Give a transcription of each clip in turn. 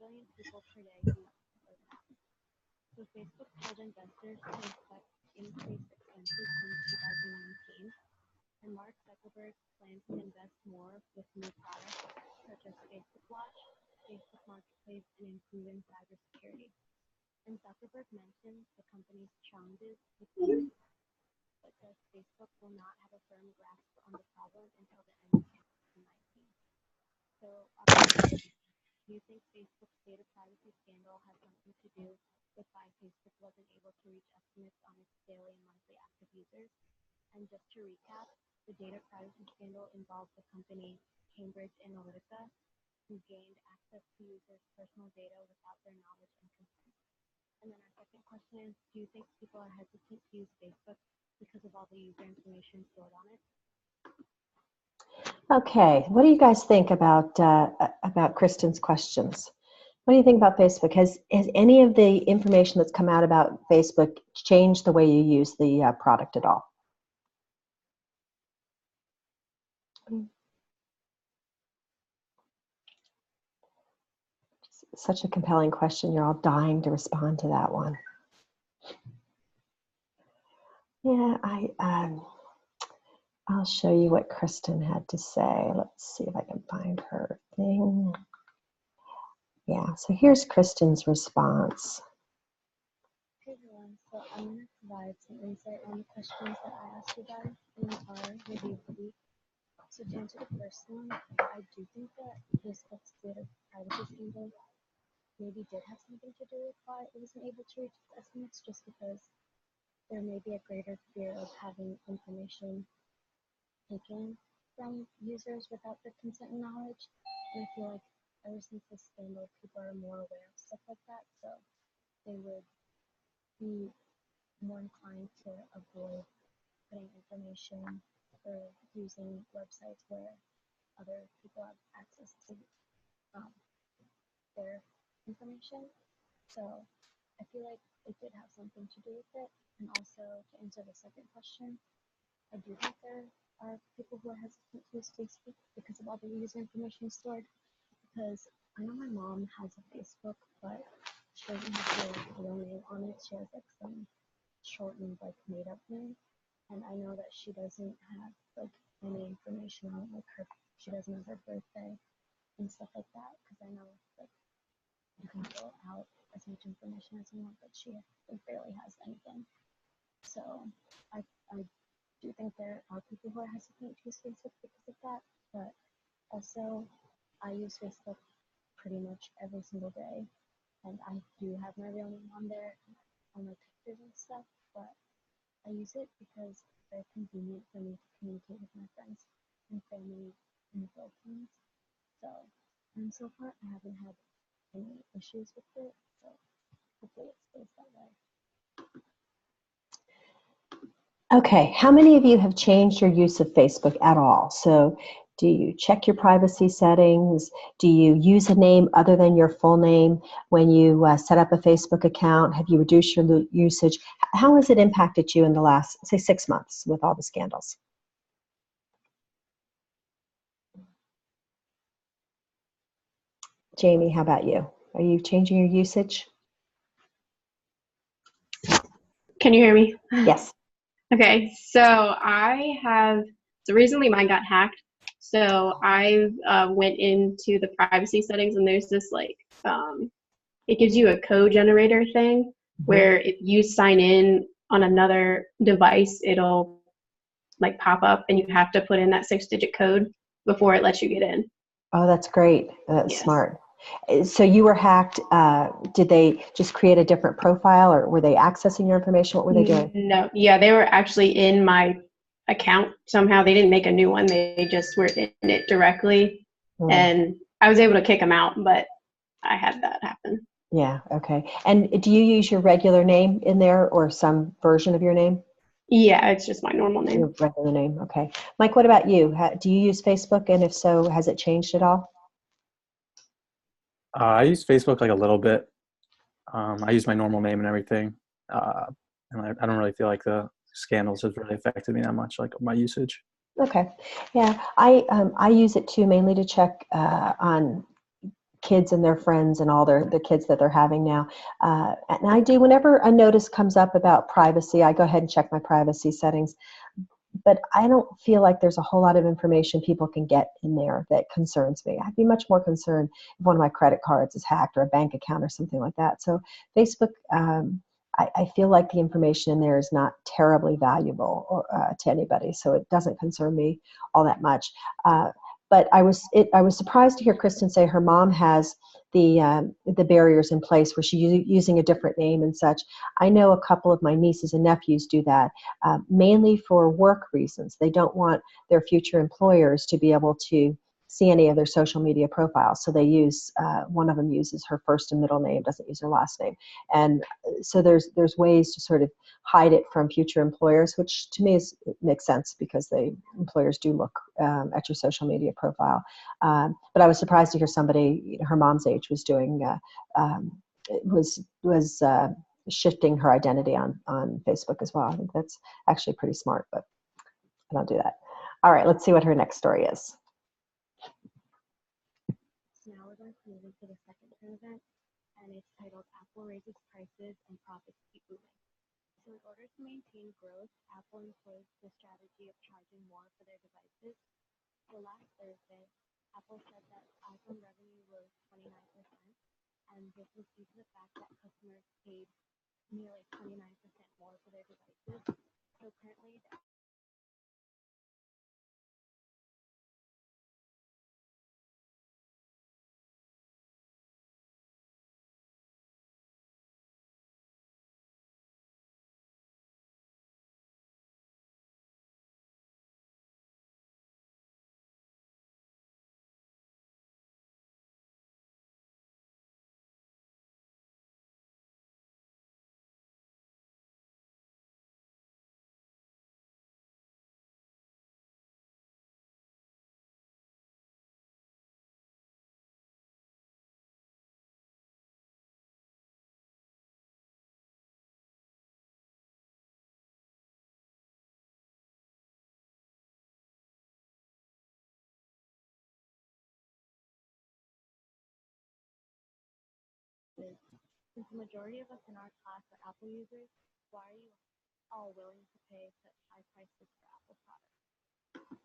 billion people per day use those apps. So Facebook told investors to expect increased expenses in 2019, and Mark Zuckerberg plans to invest more with new products such as Facebook Watch, Facebook Marketplace, and improving cybersecurity. And Zuckerberg mentioned the company's challenges with security, but says Facebook will not have a firm grasp on the problem until the end of 2019. So, do you think Facebook's data privacy scandal has something to do with why Facebook wasn't able to reach estimates on its daily and monthly active users? And just to recap, the data privacy scandal involved the company Cambridge Analytica, who gained access to users' personal data without their knowledge and consent. And then our second question is, do you think people are hesitant to use Facebook because of all the user information stored on it? Okay, what do you guys think about Kristen's questions? What do you think about Facebook? Has any of the information that's come out about Facebook changed the way you use the product at all? Such a compelling question. You're all dying to respond to that one. Yeah, I'll show you what Kristen had to say. Let's see if I can find her thing. Yeah, so here's Kristen's response. Hey everyone, so I'm going to provide some insight on the questions that I asked you guys in our review of the week. So to answer the first one, I do think that Facebook's data privacy scandal maybe did have something to do with why it wasn't able to reach its estimates, just because there may be a greater fear of having information taken from users without their consent and knowledge. And I feel like ever since this scandal, people are more aware of stuff like that, so they would be more inclined to avoid putting information or using websites where other people have access to their information. So I feel like it did have something to do with it. And also, to answer the second question, I do think there are people who are hesitant to use Facebook because of all the user information stored. Because I know my mom has a Facebook, but she doesn't have her real name on it. She has like some shortened, like made up name. And I know that she doesn't have like any information on like her. She doesn't have her birthday and stuff like that. Because I know like you can fill out as much information as you want, but she like, barely has anything. So I do think there are people who are hesitant to use Facebook because of that, but also I use Facebook pretty much every single day, and I do have my real name on there, on my pictures and stuff, but I use it because it's very convenient for me to communicate with my friends and family in the Philippines. So, and so far I haven't had any issues with it, so hopefully it stays that way. Okay, how many of you have changed your use of Facebook at all? So do you check your privacy settings? Do you use a name other than your full name when you set up a Facebook account? Have you reduced your usage? How has it impacted you in the last, say, 6 months with all the scandals? Jamie, how about you? Are you changing your usage? Can you hear me? Yes. Okay, so recently mine got hacked. So I went into the privacy settings, and there's this like, it gives you a code generator thing where if you sign in on another device, it'll like pop up and you have to put in that 6-digit code before it lets you get in. Oh, that's great. That's Yes. Smart. So you were hacked. Did they just create a different profile, or were they accessing your information? What were they doing? No, yeah, they were actually in my account somehow. They didn't make a new one. They just were in it directly. And I was able to kick them out, but I had that happen. Yeah, okay. And do you use your regular name in there or some version of your name? Yeah, it's just my normal name. Your regular name, okay. Mike, what about you? Do you use Facebook? And if so, has it changed at all? I use Facebook like a little bit. I use my normal name and everything. And I don't really feel like the scandals has really affected me that much, like my usage. Okay. Yeah, I use it too, mainly to check on kids and their friends and all the kids that they're having now. And I do, whenever a notice comes up about privacy, I go ahead and check my privacy settings. But I don't feel like there's a whole lot of information people can get in there that concerns me. I'd be much more concerned if one of my credit cards is hacked or a bank account or something like that. So Facebook, I feel like the information in there is not terribly valuable to anybody, so it doesn't concern me all that much. But I was surprised to hear Kristen say her mom has the barriers in place where she's using a different name and such. I know a couple of my nieces and nephews do that, mainly for work reasons. They don't want their future employers to be able to see any of their social media profiles. So they use, one of them uses her first and middle name, doesn't use her last name. And so there's ways to sort of hide it from future employers, which to me makes sense because employers do look at your social media profile. But I was surprised to hear somebody her mom's age was doing, was shifting her identity on Facebook as well. I think that's actually pretty smart, but I don't do that. All right, let's see what her next story is. Now we're going to move into the second turn event, and it's titled Apple Raises Prices and Profits Keep Moving. So in order to maintain growth, Apple employs the strategy of charging more for their devices. So last Thursday, Apple said that iPhone revenue rose 29%, and this was due to the fact that customers paid nearly 29% more for their devices. So currently, the since the majority of us in our class are Apple users, why are you all willing to pay such high prices for Apple products?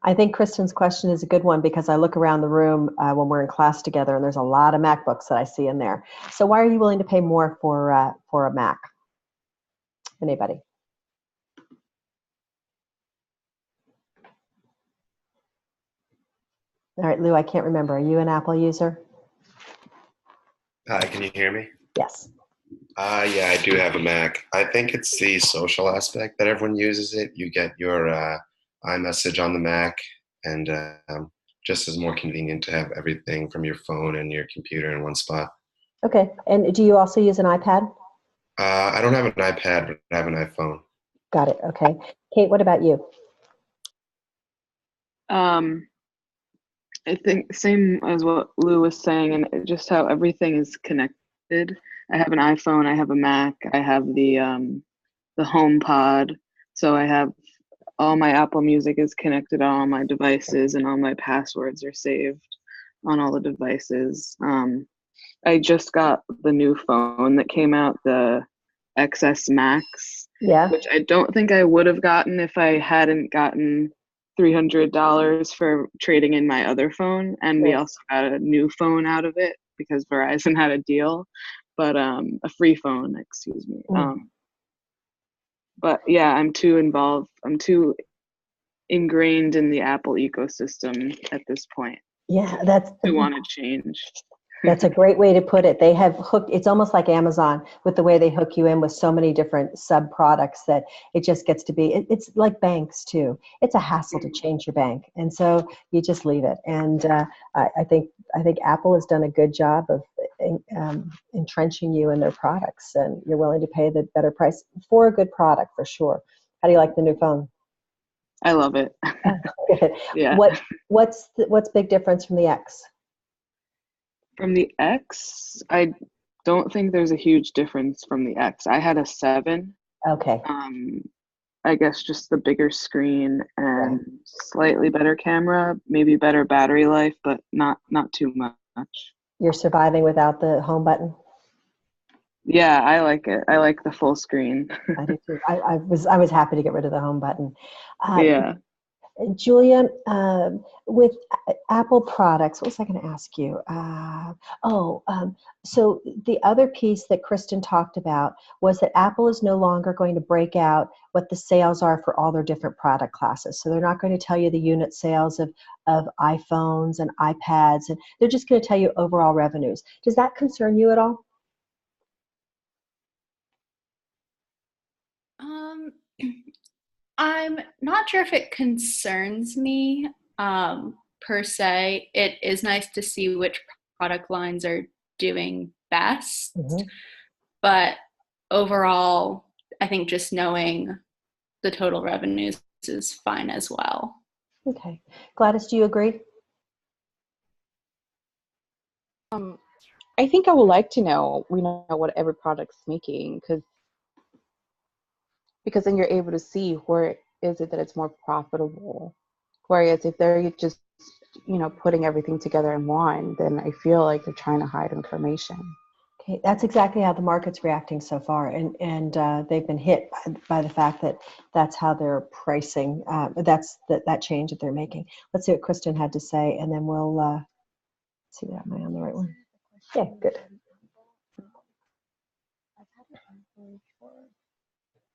I think Kristen's question is a good one because I look around the room when we're in class together, and there's a lot of MacBooks that I see in there. So why are you willing to pay more for a Mac? Anybody? All right, Lou, I can't remember. Are you an Apple user? Hi, can you hear me? Yes. Yeah, I do have a Mac. I think it's the social aspect that everyone uses it. You get your iMessage on the Mac, and just as more convenient to have everything from your phone and your computer in one spot. Okay. And do you also use an iPad? I don't have an iPad, but I have an iPhone. Got it. Okay. Kate, what about you? I think same as what Lou was saying, and just how everything is connected. I have an iPhone, I have a Mac, I have the HomePod, so I have all my Apple Music is connected on all my devices, and all my passwords are saved on all the devices. I just got the new phone that came out, the XS Max, Yeah. which I don't think I would have gotten if I hadn't gotten $300 for trading in my other phone, and we Yes. also got a new phone out of it because Verizon had a deal, but a free phone, excuse me. But yeah, I'm too involved. I'm too ingrained in the Apple ecosystem at this point Yeah, that's to want to change. That's a great way to put it. They have hooked, it's almost like Amazon with the way they hook you in with so many different sub products that it just gets to be, it's like banks too. It's a hassle to change your bank. And so you just leave it. And I think Apple has done a good job of entrenching you in their products, and you're willing to pay the better price for a good product for sure. How do you like the new phone? I love it. Good. Yeah. What's big difference from the X? From the X, I don't think there's a huge difference from the X. I had a 7. Okay. I guess just the bigger screen and slightly better camera, maybe better battery life, but not too much. You're surviving without the home button? Yeah, I like it. I like the full screen. I do too. I was happy to get rid of the home button. Yeah. Julia, with Apple products, what was I going to ask you? So the other piece that Kristen talked about was that Apple is no longer going to break out what the sales are for all their different product classes. So they're not going to tell you the unit sales of iPhones and iPads, and they're just going to tell you overall revenues. Does that concern you at all? I'm not sure if it concerns me per se. It is nice to see which product lines are doing best, but overall, I think just knowing the total revenues is fine as well. Okay. Gladys, do you agree? I think I would like to know, what every product's making, because then you're able to see where is it that it's more profitable. Whereas if they're just, putting everything together in one, then I feel like they're trying to hide information. Okay, that's exactly how the market's reacting so far, and they've been hit by the fact that that's how they're pricing. That's that change that they're making. Let's see what Kristen had to say, and then we'll see. Am I on the right one? Yeah, good. I've had an iPhone for a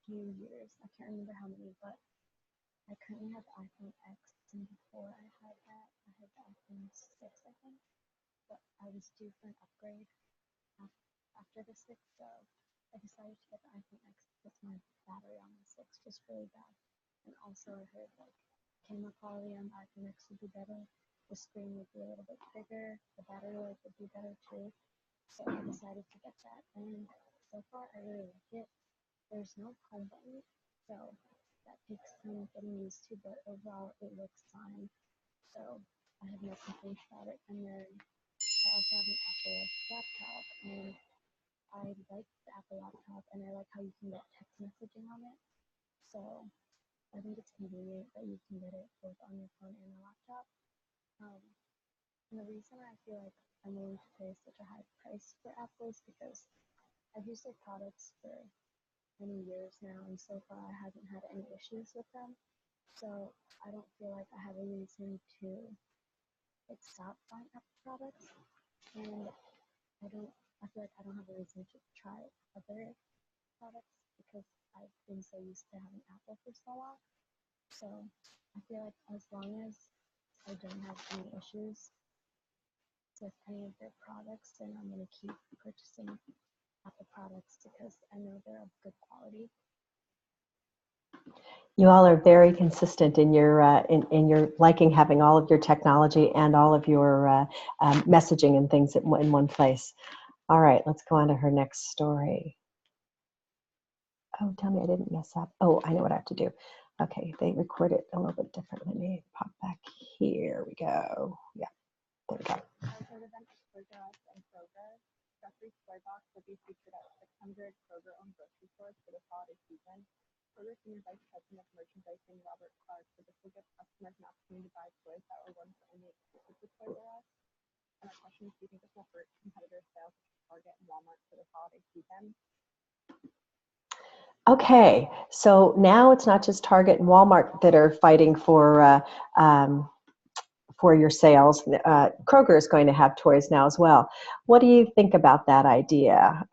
few years. I can't remember how many, but I currently have the iPhone X, and before I had that, I had the iPhone 6, I think. But I was due for an upgrade after the 6, so I decided to get the iPhone X because my battery on the 6 was really bad. And also I heard like camera quality on the iPhone X would be better, the screen would be a little bit bigger, the battery life would be better too. So I decided to get that, and so far I really like it. There's no home button, so that takes some getting used to, but overall it looks fine. So I have no complaints about it. And then I also have an Apple laptop, and I like the Apple laptop, and I like how you can get text messaging on it. So I think it's convenient that you can get it both on your phone and a laptop. And the reason I feel like I'm willing to pay such a high price for Apple is because I've used their products for many years now, and so far I haven't had any issues with them. So I don't feel like I have a reason to stop buying Apple products, and I feel like I don't have a reason to try other products because I've been so used to having Apple for so long. So I feel like as long as I don't have any issues with any of their products, then I'm going to keep purchasing Apple products because I know they're of good quality. You all are very consistent in your in your liking having all of your technology and all of your messaging and things in one place. All right, let's go on to her next story. Oh, tell me I didn't mess up. Oh, I know what I have to do. Okay, they record it a little bit different. Let me pop back. Here we go. Yeah, there we go. Jeffrey's Toy Box will be featured at 600 Kroger-owned grocery stores for the holiday season. Kroger Senior Vice President of Merchandising Robert Clark said this will give customers an opportunity to buy toys that were once only exclusive to Toys R Us. And our question is, do you think this will hurt competitor sales at Target and Walmart for this holiday season? Okay, so now it's not just Target and Walmart that are fighting for your sales. Kroger is going to have toys now as well. What do you think about that idea?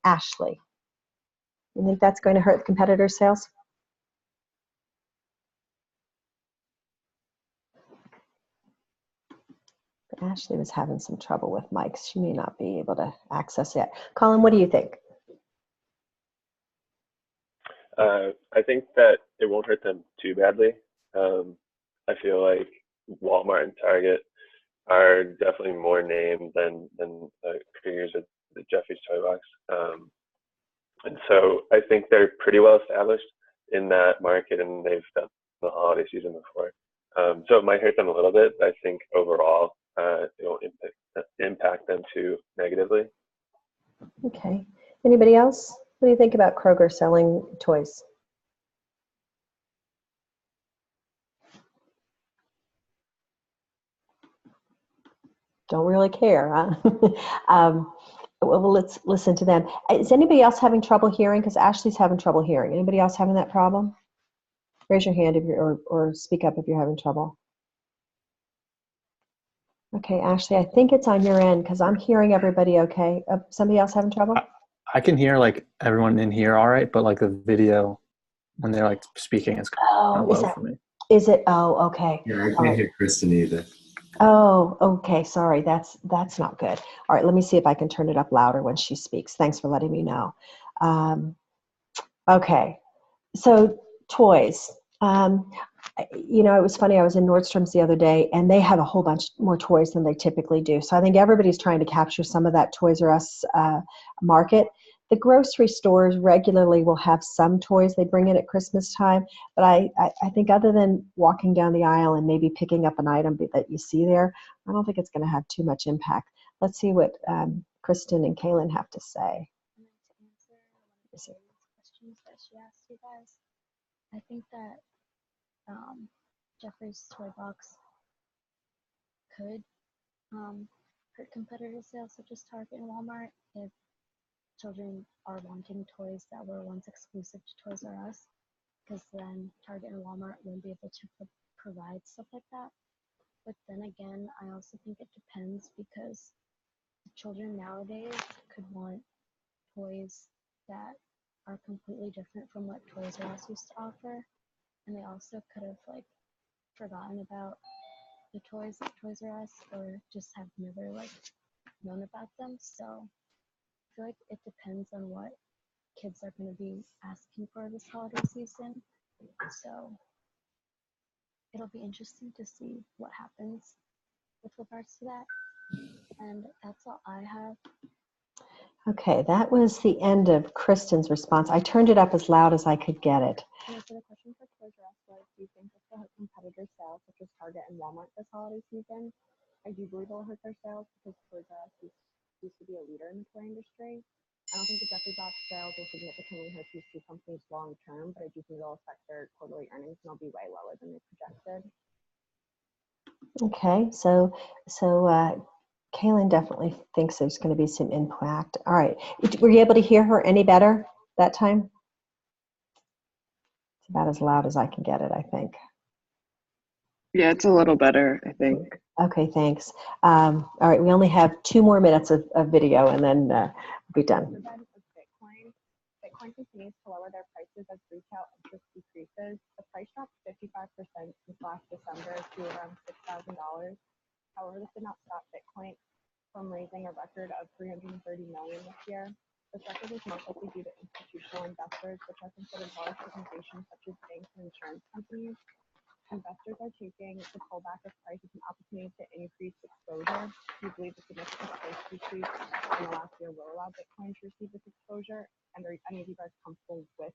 Ashley, you think that's going to hurt competitor sales? Ashley was having some trouble with mics. She may not be able to access it. Colin, what do you think? I think that it won't hurt them too badly. I feel like Walmart and Target are definitely more named than Kroger's or the Jeffrey's Toy Box. And so I think they're pretty well established in that market, and they've done the holiday season before. So it might hurt them a little bit, but I think overall it won't impact them too negatively. Okay. Anybody else? What do you think about Kroger selling toys? don't really care, huh? Well, let's listen to them. Is anybody else having trouble hearing? Because Ashley's having trouble hearing. Anybody else having that problem? Raise your hand if you're, or speak up if you're having trouble. Okay, Ashley, I think it's on your end because I'm hearing everybody okay. Somebody else having trouble? I can hear like everyone in here all right, but like the video when they're like speaking is kind of low for me. Is it? Oh, okay. Yeah, I can't hear Kristen either. Oh, okay. Sorry, that's not good. All right, let me see if I can turn it up louder when she speaks. Thanks for letting me know. Okay, so toys. It was funny. I was in Nordstrom's the other day, and they have a whole bunch more toys than they typically do. So I think everybody's trying to capture some of that Toys R Us market. The grocery stores regularly will have some toys they bring in at Christmas time, but I think other than walking down the aisle and maybe picking up an item that you see there, I don't think it's going to have too much impact. Let's see what Kristen and Kaylin have to say. To answer one of the questions that she asked you guys, I think that Jeffrey's Toy Box could hurt competitor sales such as Target and Walmart if children are wanting toys that were once exclusive to Toys R Us, because then Target and Walmart won't be able to provide stuff like that. But then again, I also think it depends, because children nowadays could want toys that are completely different from what Toys R Us used to offer, and they also could have like forgotten about the toys at Toys R Us, or just have never like known about them. So I feel like it depends on what kids are going to be asking for this holiday season. So it'll be interesting to see what happens with regards to that. And that's all I have. Okay, that was the end of Kristen's response. I turned it up as loud as I could get it. And so the question for Toys R Us was, do you think this will hurt competitor sales such as Target and Walmart this holiday season? I do believe it will hurt their sales because Toys R Us used to be a leader in the toy industry. I don't think the Jeffrey Box sales will significantly hurt these two companies long term, but I do think it'll affect their quarterly earnings, and they'll be way lower than they projected. Okay, so Kaylin definitely thinks there's going to be some impact. All right, were you able to hear her any better that time? It's about as loud as I can get it, I think. Yeah, it's a little better, I think. Okay, thanks. All right, we only have 2 more minutes of video, and then we'll be done. Bitcoin continues to lower their prices as retail interest decreases. The price dropped 55% since last December to around $6,000. However, this did not stop Bitcoin from raising a record of $330 million this year. This record is most likely due to institutional investors, which are considered large organizations such as banks and insurance companies. Investors are taking the pullback of price as an opportunity to increase exposure. We believe the significant price decrease in the last year will allow Bitcoin to receive this exposure, and are any of you guys comfortable with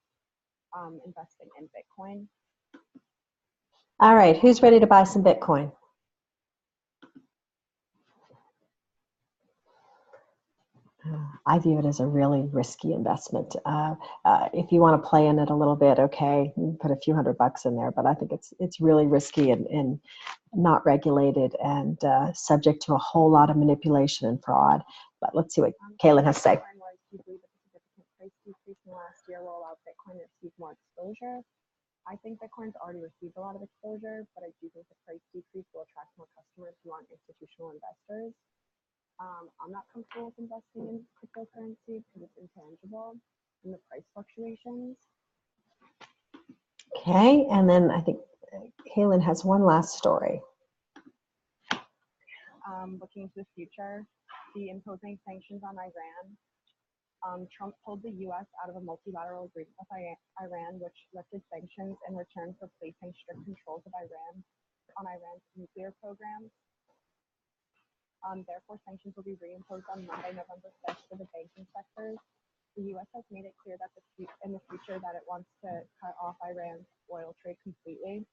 investing in Bitcoin? All right, who's ready to buy some Bitcoin? I view it as a really risky investment. If you want to play in it a little bit, okay, you can put a few $100 in there, but I think it's really risky and not regulated and subject to a whole lot of manipulation and fraud. But let's see what Kaylin has to say. Do you believe that the significant price decrease in the last year will allow Bitcoin to receive more exposure? I think Bitcoin's already received a lot of exposure, but I do think the price decrease will attract more customers who aren't institutional investors. I'm not comfortable with investing in cryptocurrency because it's intangible and the price fluctuations. Okay, and then I think Kaylin has one last story. Looking into the future, the imposing sanctions on Iran. Trump pulled the U.S. out of a multilateral agreement with Iran, which lifted sanctions in return for placing strict controls of Iran's nuclear programs. Therefore, sanctions will be reimposed on Monday, November 5th for the banking sectors. The U.S. has made it clear that in the future that it wants to cut off Iran's oil trade completely.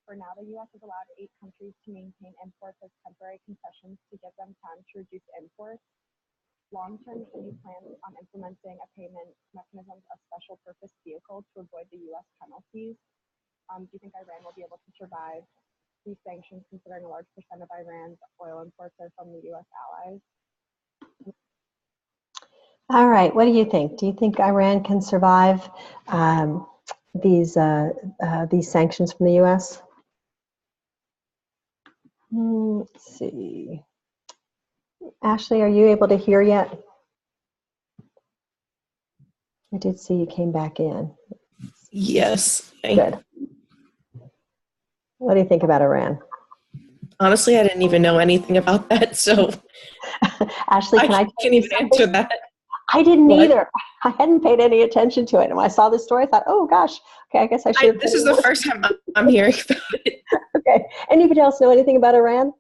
For now, the U.S. has allowed 8 countries to maintain imports as temporary concessions to give them time to reduce imports. Long-term, the EU plans on implementing a payment mechanism, a special purpose vehicle to avoid the U.S. penalties. Do you think Iran will be able to survive these sanctions considering a large percent of Iran's oil imports are from the U.S. allies? All right, what do you think? Do you think Iran can survive these sanctions from the U.S.? Let's see. Ashley, are you able to hear yet? I did see you came back in. Yes. Good. What do you think about Iran? Honestly, I didn't even know anything about that, so Ashley, can I can't even answer that. I didn't What? either. I hadn't paid any attention to it. And when I saw this story, I thought, oh gosh, okay, I guess I should have. This is the first time I'm hearing about it. Okay. Anybody else know anything about Iran?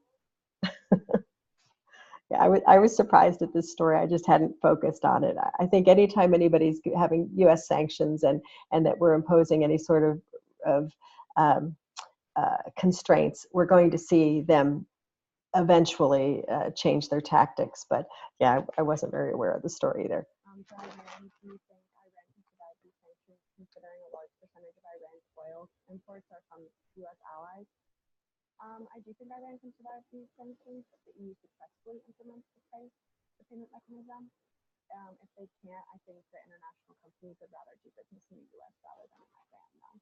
Yeah, I was surprised at this story. I just hadn't focused on it. I think anytime anybody's having U.S. sanctions and that we're imposing any sort of constraints, we're going to see them eventually change their tactics. But yeah, I wasn't very aware of the story either. So Iran, do you think Iran can survive these sanctions considering a large percentage of Iran's oil imports are from U.S. allies? I do think Iran can survive these sanctions if the EU successfully implements the payment mechanism. If they can't, I think the international companies would rather do business in the U.S. rather than in Iran, though.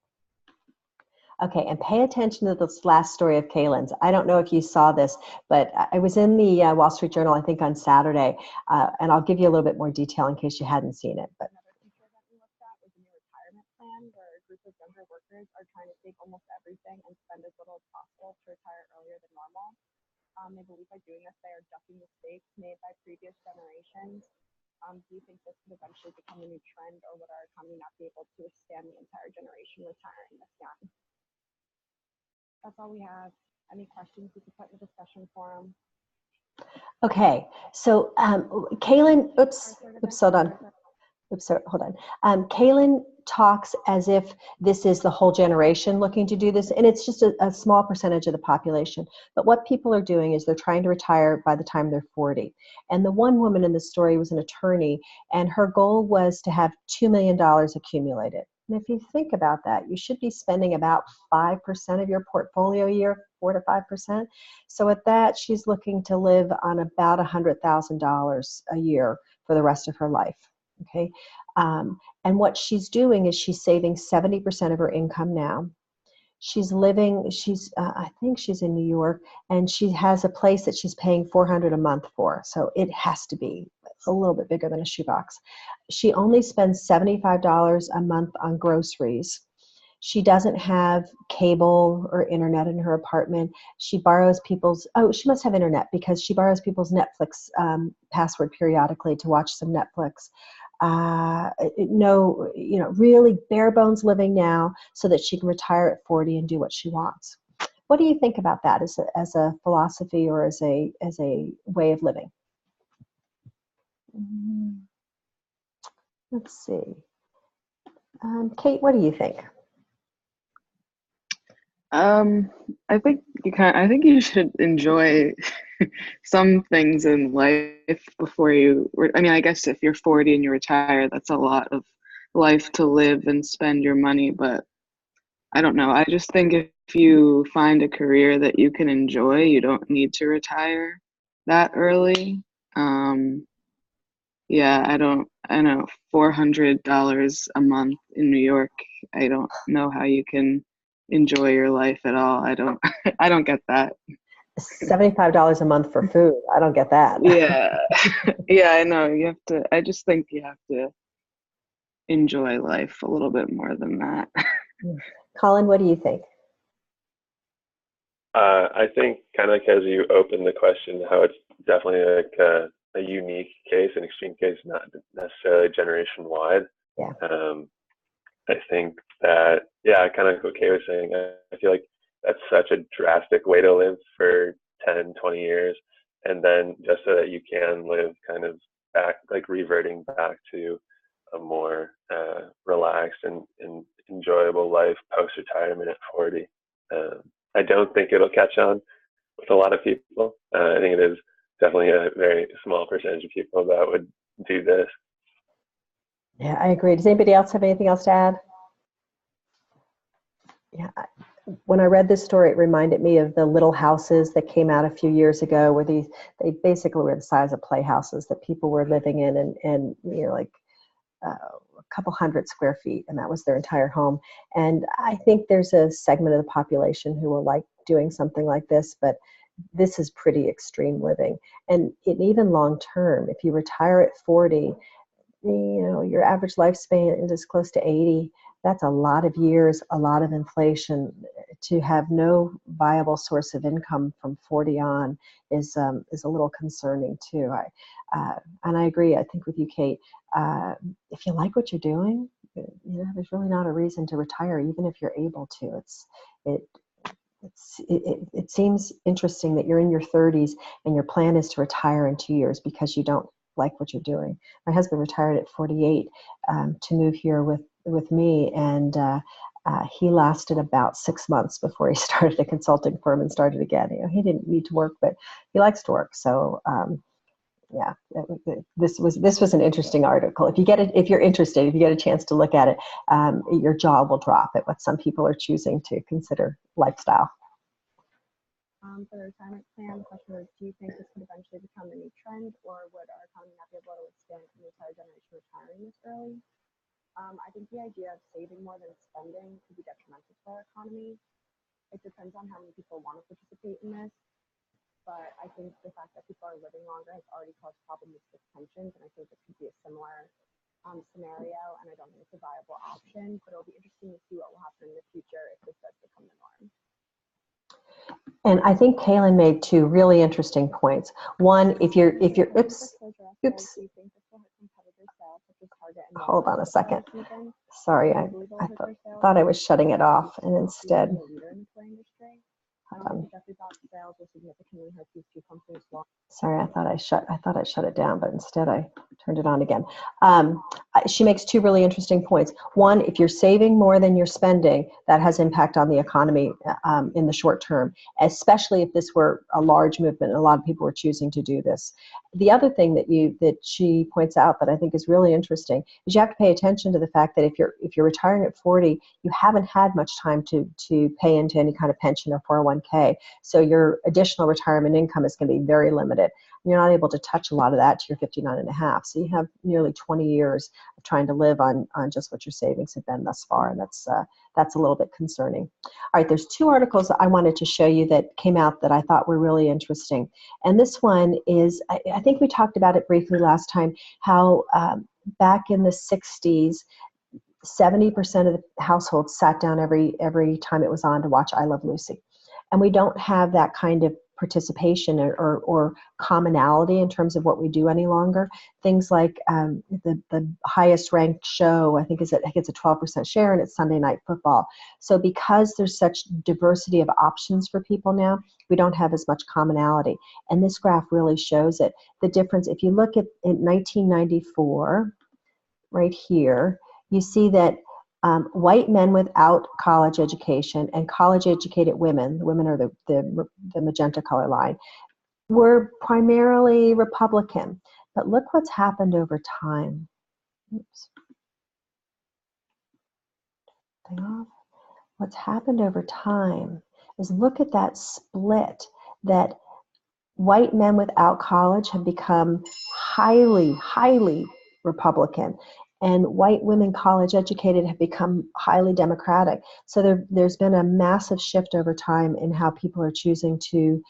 Okay, and pay attention to this last story of Kaylin's. I don't know if you saw this, but I was in the Wall Street Journal, I think on Saturday, and I'll give you a little bit more detail in case you hadn't seen it. But another feature that we looked at was a new retirement plan where a group of younger workers are trying to take almost everything and spend as little as possible to retire earlier than normal. They believe by doing this, they are ducking mistakes made by previous generations. Do you think this could eventually become a new trend, or would our economy not be able to withstand the entire generation retiring this young? That's all we have. Any questions you could put in the discussion forum? okay, so Kaylin, hold on. Kaylin talks as if this is the whole generation looking to do this, and it's just a small percentage of the population. But what people are doing is they're trying to retire by the time they're 40. And the one woman in the story was an attorney, and her goal was to have $2 million accumulated. And if you think about that, you should be spending about 5% of your portfolio a year, 4 to 5%. So at that, she's looking to live on about $100,000 a year for the rest of her life. Okay, and what she's doing is she's saving 70% of her income now. She's living, I think she's in New York, and she has a place that she's paying $400 a month for. So it has to be a little bit bigger than a shoebox. She only spends $75 a month on groceries. She doesn't have cable or internet in her apartment. She borrows she must have internet because she borrows people's Netflix password periodically to watch some Netflix. Really bare bones living now so that she can retire at 40 and do what she wants. What do you think about that as a philosophy or as a way of living? Let's see. Kate, what do you think? I think you should enjoy some things in life before I guess if you're 40 and you retire, that's a lot of life to live and spend your money, but I don't know. I just think if you find a career that you can enjoy, you don't need to retire that early. Yeah, I know $400 a month in New York. I don't know how you can enjoy your life at all. I don't get that. $75 a month for food. I don't get that. Yeah. Yeah, I know. I just think you have to enjoy life a little bit more than that. Colin, what do you think? I think kind of like as you open the question, how it's definitely like a unique case, an extreme case, not necessarily generation wide. Yeah. I think that, yeah, kind of like what Kay was saying, I feel like that's such a drastic way to live for 10, 20 years. And then just so that you can live kind of back, like reverting back to a more relaxed and enjoyable life post-retirement at 40. I don't think it'll catch on with a lot of people. I think it is definitely a very small percentage of people that would do this. Yeah, I agree. Does anybody else have anything else to add? Yeah, when I read this story, it reminded me of the little houses that came out a few years ago, where they basically were the size of playhouses that people were living in, and like a couple hundred square feet, and that was their entire home. And I think there's a segment of the population who will like doing something like this, but this is pretty extreme living. And even long term, if you retire at 40, your average lifespan is close to 80. That's a lot of years, a lot of inflation. To have no viable source of income from 40 on is a little concerning too. And I agree. I think with you, Kate. If you like what you're doing, there's really not a reason to retire, even if you're able to. It seems interesting that you're in your 30s and your plan is to retire in 2 years because you don't like what you're doing. My husband retired at 48 to move here with me, and he lasted about 6 months before he started a consulting firm and started again. He didn't need to work, but he likes to work. So yeah, this was an interesting article. If you're interested, if you get a chance to look at it, your jaw will drop at what some people are choosing to consider lifestyle. For the retirement plan, the question was, do you think this could eventually become a new trend, or would our economy not be able to withstand an entire generation retiring this early? I think the idea of saving more than spending could be detrimental to our economy. It depends on how many people want to participate in this, but I think the fact that people are living longer has already caused problems with pensions, and I think this could be a similar scenario, and I don't think it's a viable option, but it'll be interesting to see what will happen in the future if this does become the norm. And I think Kaylin made two really interesting points. One, if you're oops. Hold on a second. Sorry, I thought I was shutting it off, and instead. Sorry, I thought I shut it down, but instead I turned it on again. She makes two really interesting points. One, if you're saving more than you're spending, that has impact on the economy in the short term, especially if this were a large movement. A lot of people were choosing to do this. The other thing that she points out that I think is really interesting is you have to pay attention to the fact that if you're retiring at 40, you haven't had much time to pay into any kind of pension or 401k. So your additional retirement income is going to be very limited. You're not able to touch a lot of that till you're 59 and a half. So you have nearly 20 years of trying to live on just what your savings have been thus far, and that's a little bit concerning. All right, there's two articles that I wanted to show you that came out that I thought were really interesting. And this one is, I think we talked about it briefly last time, how back in the 60s, 70% of the households sat down every time it was on to watch I Love Lucy. And we don't have that kind of participation or commonality in terms of what we do any longer. Things like the highest ranked show, I think it gets a 12% share, and it's Sunday Night Football. So because there's such diversity of options for people now, we don't have as much commonality. And this graph really shows it. The difference, if you look at in 1994, right here, you see that white men without college education and college-educated women, the women are the magenta color line, were primarily Republican. But look what's happened over time. Oops. Thing off. What's happened over time is look at that split, that white men without college have become highly, highly Republican, and white women college educated have become highly Democratic. So there's been a massive shift over time in how people are choosing to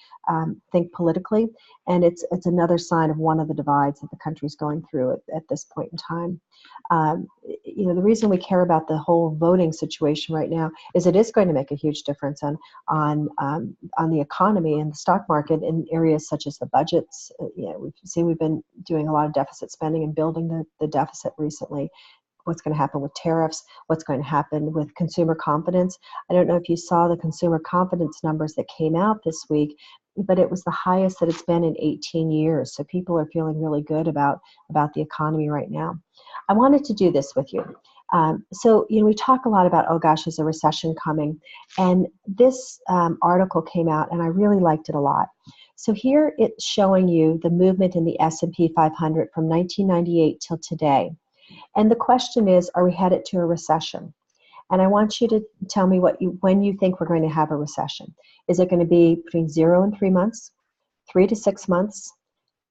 think politically, and it's another sign of one of the divides that the country's going through at this point in time. The reason we care about the whole voting situation right now is it is going to make a huge difference on the economy and the stock market in areas such as the budgets. We've been doing a lot of deficit spending and building the deficit recently. What's going to happen with tariffs? What's going to happen with consumer confidence? I don't know if you saw the consumer confidence numbers that came out this week, but it was the highest that it's been in 18 years. So people are feeling really good about the economy right now. I wanted to do this with you. We talk a lot about, oh gosh, is a recession coming? And this article came out and I really liked it a lot. So here it's showing you the movement in the S&P 500 from 1998 till today. And the question is, are we headed to a recession? And I want you to tell me when you think we're going to have a recession. Is it going to be between 0 and 3 months, 3 to 6 months,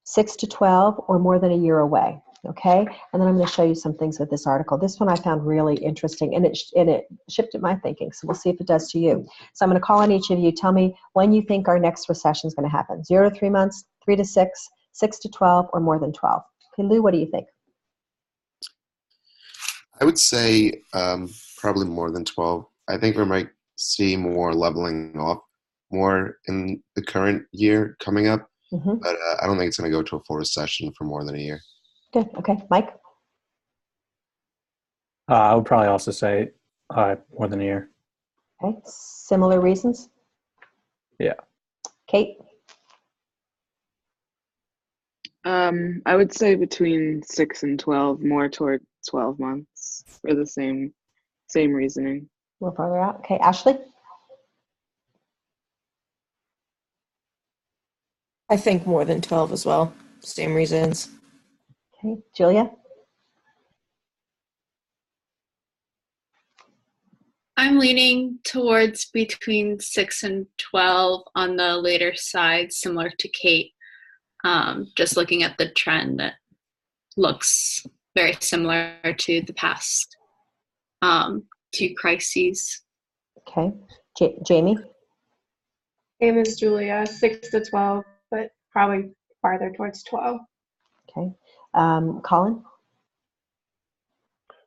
6 to 12, or more than a year away? Okay, and then I'm going to show you some things with this article. This one I found really interesting, and it shifted my thinking, so we'll see if it does to you. So I'm going to call on each of you. Tell me when you think our next recession is going to happen. 0 to 3 months, 3 to 6, 6 to 12, or more than 12. Okay, Lou, what do you think? I would say probably more than 12. I think we might see more leveling off more in the current year coming up, but I don't think it's going to go to a full recession for more than a year. Good. Okay, Mike? I would probably also say more than a year. Okay, similar reasons? Yeah. Kate? I would say between 6 and 12, more toward 12 months for the same reasoning. A little farther out. Okay, Ashley? I think more than 12 as well. Same reasons. Okay, Julia? I'm leaning towards between 6 and 12 on the later side, similar to Kate. Just looking at the trend that looks very similar to the past two crises. Okay, Jamie? Same as Julia, 6 to 12, but probably farther towards 12. Okay, Colin?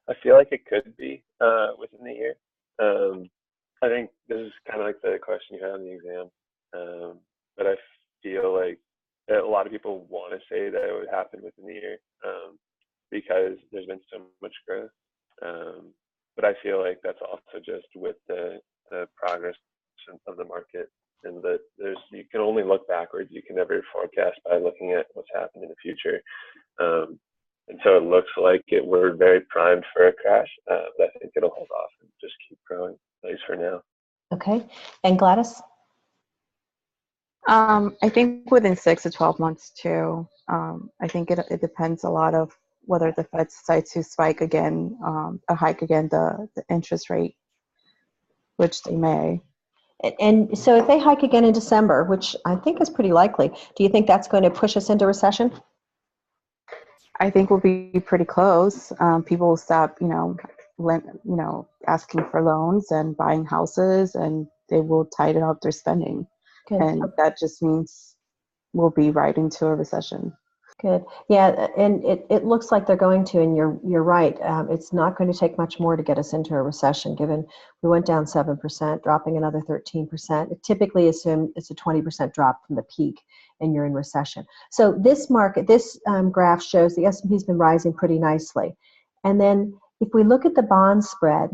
I feel like it could be within the year. I think this is kind of like the question you had in the exam, but I feel like a lot of people want to say that it would happen within the year because there's been so much growth. But I feel like that's also just with the progress of the market, and that you can only look backwards. You can never forecast by looking at what's happened in the future. And so it looks like we're very primed for a crash, but I think it'll hold off and just keep growing, at least for now. Okay, and Gladys? I think within 6 to 12 months too. I think it depends a lot of whether the Fed decides to spike again, hike again the interest rate, which they may. And so if they hike again in December, which I think is pretty likely, do you think that's going to push us into recession? I think we'll be pretty close. People will stop, asking for loans and buying houses, and they will tighten up their spending. Good. And that just means we'll be right into a recession. Good. Yeah, and it looks like they're going to, and you're right. It's not going to take much more to get us into a recession, given we went down 7%, dropping another 13%. It typically assume it's a 20% drop from the peak, and you're in recession. So this market, this graph shows the S&P's been rising pretty nicely. And then if we look at the bond spread,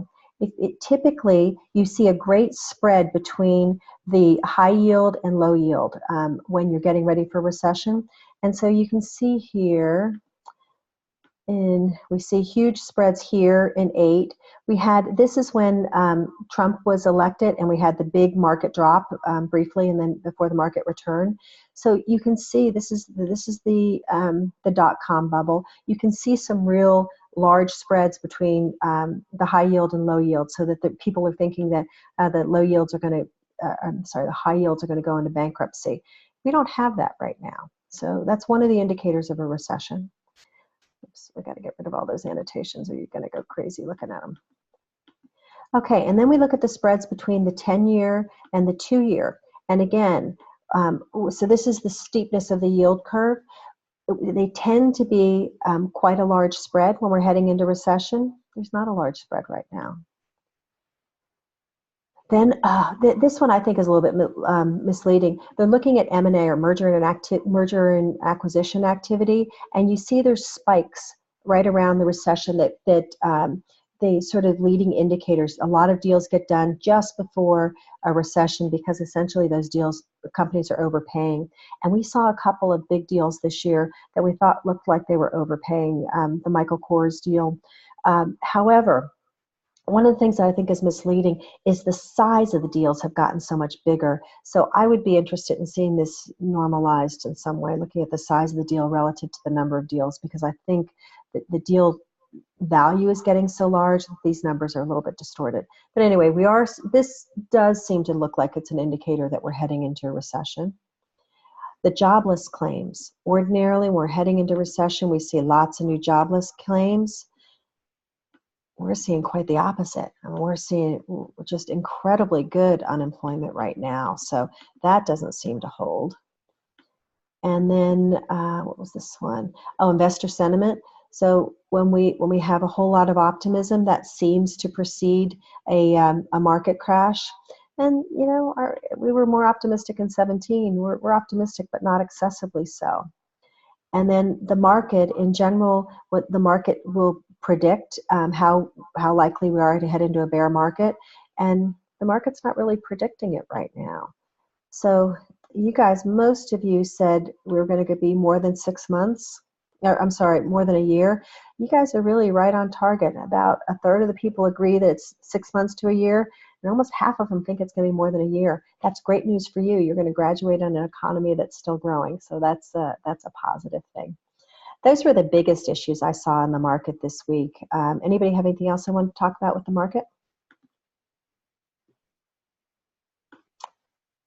typically you see a great spread between the high yield and low yield when you're getting ready for recession. And so you can see here, we see huge spreads here in 8. This is when Trump was elected, and we had the big market drop briefly, and then before the market returned. So you can see this is the dot-com bubble. You can see some real large spreads between the high yield and low yield, so that the people are thinking that the low yields are going to, the high yields are going to go into bankruptcy. We don't have that right now. So that's one of the indicators of a recession. Oops, we got to get rid of all those annotations, or you're going to go crazy looking at them. Okay, and then we look at the spreads between the 10-year and the 2-year. And again, so this is the steepness of the yield curve. They tend to be quite a large spread when we're heading into recession. There's not a large spread right now. Then this one I think is a little bit misleading. They're looking at M&A, or merger and acquisition activity, and you see there's spikes right around the recession that they sort of leading indicators. A lot of deals get done just before a recession because essentially those deals, companies are overpaying. And we saw a couple of big deals this year that we thought looked like they were overpaying, the Michael Kors deal. However, one of the things that I think is misleading is the size of the deals have gotten so much bigger. So I would be interested in seeing this normalized in some way, looking at the size of the deal relative to the number of deals, because I think that the deal value is getting so large that these numbers are a little bit distorted. But anyway, this does seem to look like it's an indicator that we're heading into a recession. The jobless claims. Ordinarily, when we're heading into recession, we see lots of new jobless claims. We're seeing quite the opposite. I mean, we're seeing just incredibly good unemployment right now. So that doesn't seem to hold. And then what was this one? Oh, investor sentiment. So when we have a whole lot of optimism, that seems to precede a market crash. And you know, we were more optimistic in 17. We're optimistic, but not excessively so. And then the market in general, what the market will predict how likely we are to head into a bear market, and the market's not really predicting it right now. So you guys, most of you said we were going to be more than 6 months, or I'm sorry, more than a year. You guys are really right on target. About a third of the people agree that it's 6 months to a year, and almost half of them think it's going to be more than a year. That's great news for you. You're going to graduate on an economy that's still growing, so that's a positive thing. Those were the biggest issues I saw in the market this week. Anybody have anything else I want to talk about with the market?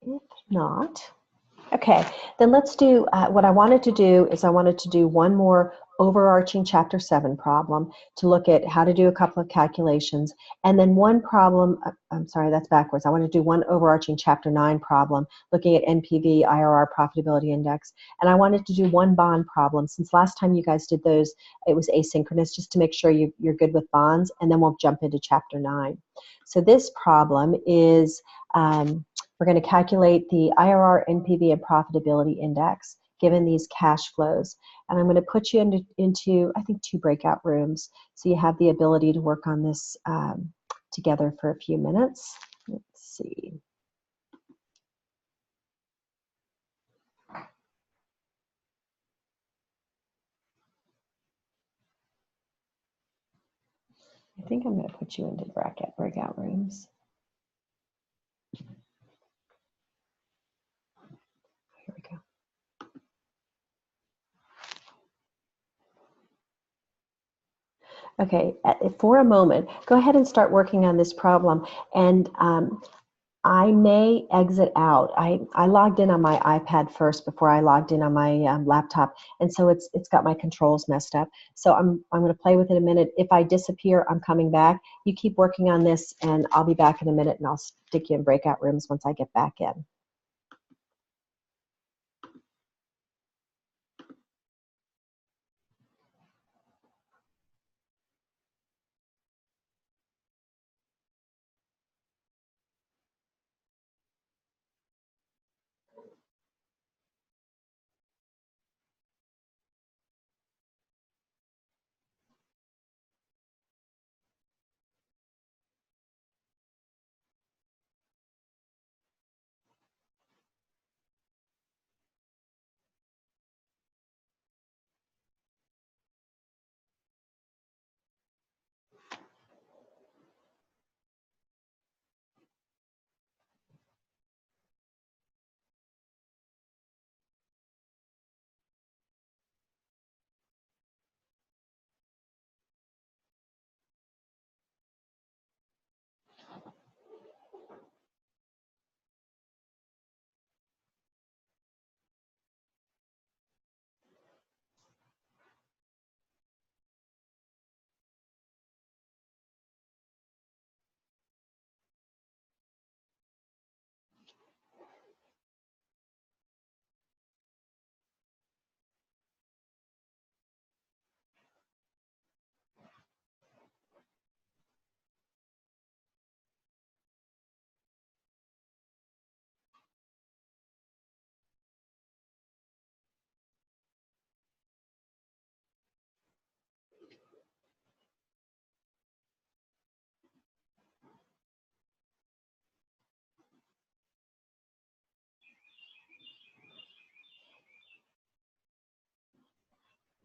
If not, okay, then let's do, what I wanted to do is I wanted to do one more overarching Chapter 7 problem to look at how to do a couple of calculations, and then one problem, I'm sorry, that's backwards. I want to do one overarching Chapter 9 problem looking at NPV, IRR, profitability index, and I wanted to do one bond problem. Since last time you guys did those, it was asynchronous, just to make sure you're good with bonds, and then we'll jump into Chapter 9. So this problem is, we're going to calculate the IRR, NPV, and profitability index given these cash flows. And I'm going to put you into I think, 2 breakout rooms so you have the ability to work on this together for a few minutes. Let's see. I think I'm going to put you into breakout rooms. Here we go. Okay, for a moment, go ahead and start working on this problem. And I may exit out. I logged in on my iPad first before I logged in on my laptop, and so it's got my controls messed up. So I'm going to play with it a minute. If I disappear, I'm coming back. You keep working on this, and I'll be back in a minute, and I'll stick you in breakout rooms once I get back in.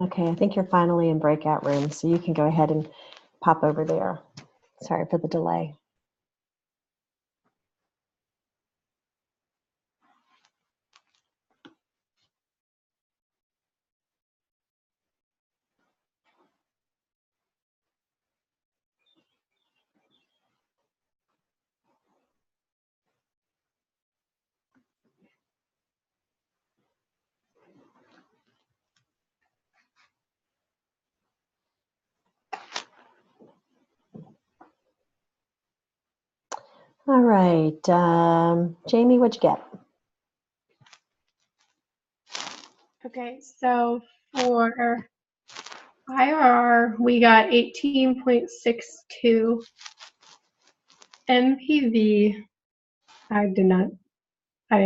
Okay, I think you're finally in breakout room, so you can go ahead and pop over there. Sorry for the delay. All right, Jamie, what'd you get? Okay, so for IRR, we got 18.62. MPV, I didn't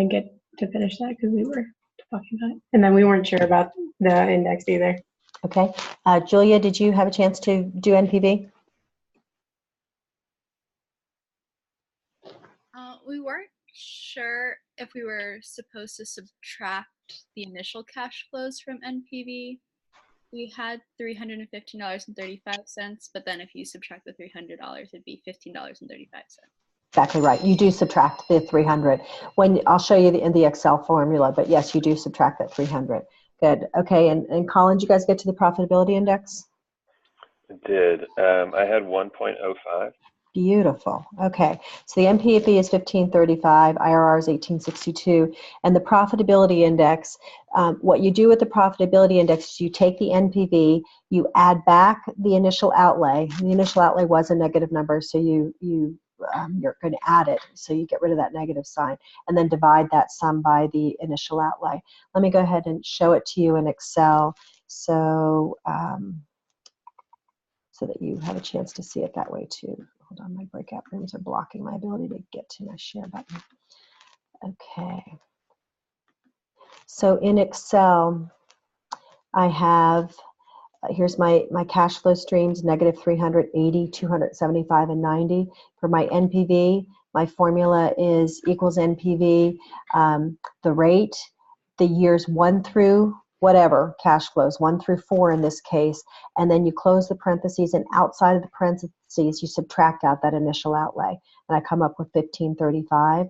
get to finish that because we were talking about it. And then we weren't sure about the index either. Okay, Julia, did you have a chance to do NPV? We weren't sure if we were supposed to subtract the initial cash flows from NPV. We had $315.35, but then if you subtract the $300, it'd be $15.35. Exactly right. You do subtract the 300. When I'll show you in the Excel formula, but yes, you do subtract that 300. Good. Okay, and Colin, did you guys get to the profitability index? It did. I had 1.05. Beautiful. Okay, so the NPV is 1535, IRR is 1862, and the profitability index, what you do with the profitability index is you take the NPV, you add back the initial outlay. The initial outlay was a negative number, so you're going to add it, so you get rid of that negative sign, and then divide that sum by the initial outlay. Let me go ahead and show it to you in Excel, so that you have a chance to see it that way too. Hold on, my breakout rooms are blocking my ability to get to my share button. Okay. So in Excel, I have, here's my cash flow streams, negative 380, 275, and 90. For my NPV, my formula is equals NPV, the rate, the years 1 through whatever cash flows, 1 through 4 in this case, and then you close the parentheses, and outside of the parentheses, you subtract out that initial outlay, and I come up with 1535.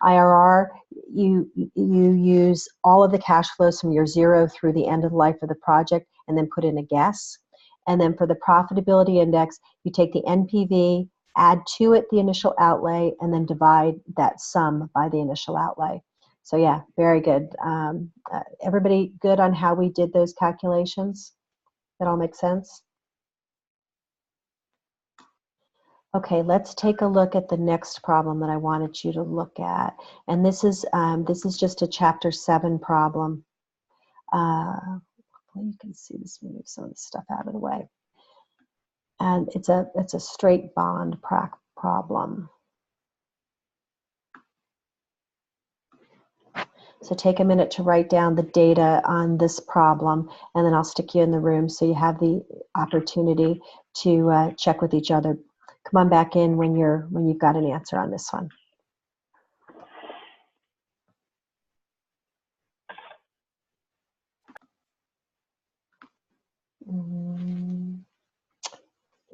IRR, you use all of the cash flows from year 0 through the end of the life of the project, and then put in a guess. And then for the profitability index, you take the NPV, add to it the initial outlay, and then divide that sum by the initial outlay. So yeah, very good. Everybody good on how we did those calculations? That all makes sense? Okay, let's take a look at the next problem that I wanted you to look at. And this is just a chapter 7 problem. Well, you can see this, move some of the stuff out of the way. And it's a straight bond problem. So take a minute to write down the data on this problem, and then I'll stick you in the room so you have the opportunity to check with each other. Come on back in when you've got an answer on this one.